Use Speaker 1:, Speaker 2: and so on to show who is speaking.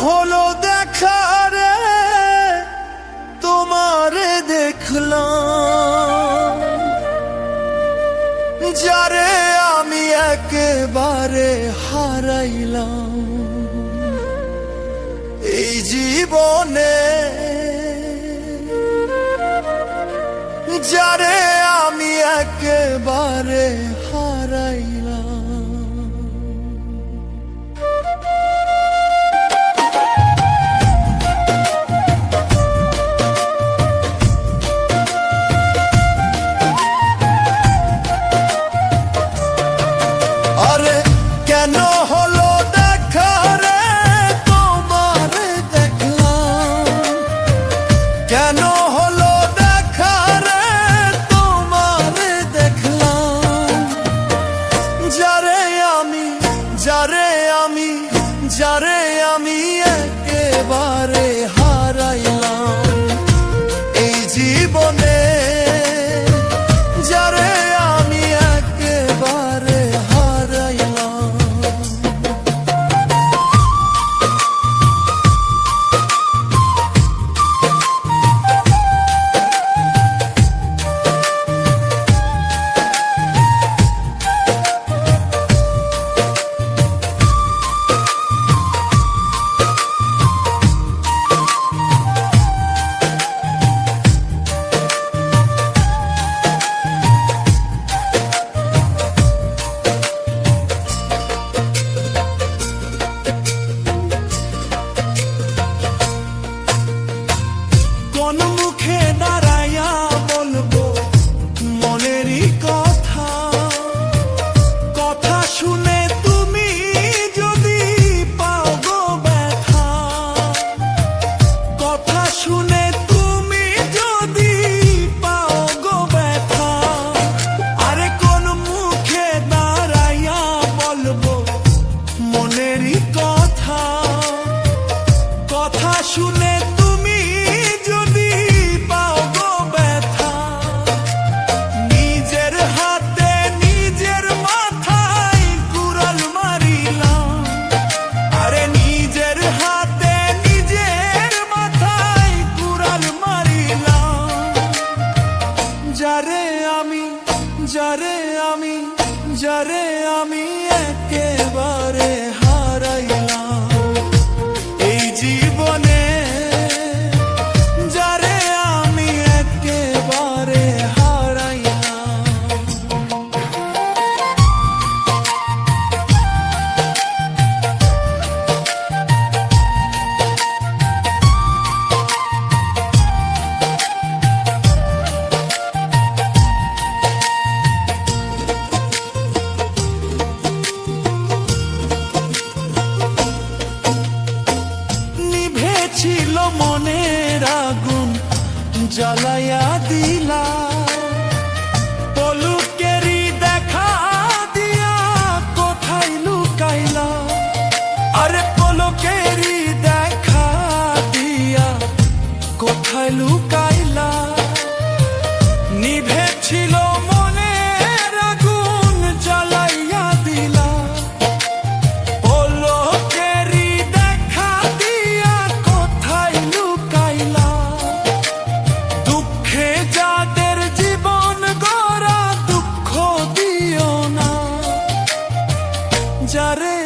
Speaker 1: হলো দেখা রে তোমারে দেখলাম, যারে আমি একেবারে হারাইলাম এই জীবনে, যারে আমি একেবারে হারাইলাম। আরে কেন হলো দেখা রে তোমারে দেখলাম, কেন হলো দেখা রে তোমারে দেখলাম, যারে আমি একেবারে হারাইলাম এই জীবনে, যারে আমি একেবারে হারাইলাম। কোন মুখে দাঁড়াইয়া বলবো মনেরই কথা, কথা শুনে তুমি যদি পাও গো ব্যথা, কথা শুনে তুমি যদি পাও গো ব্যথা। আরে কোন মুখে দাঁড়াইয়া বলবো মনেরই কথা, কথা শুনে যারে আমি একেবারে হারাইলাম এই জীবনে, যারে আমি একেবারে হারাইলাম। ছিল মনের আগুন জ্বালাইয়া দিলা, পলকেরই দেখা দিয়া কোথায় লুকাইলা। আরে পলকেরই দেখা দিয়া কোথায় লুকাইলা, নিভে ছিল মনের আগুন জ্বালাইয়া দিলা। যারে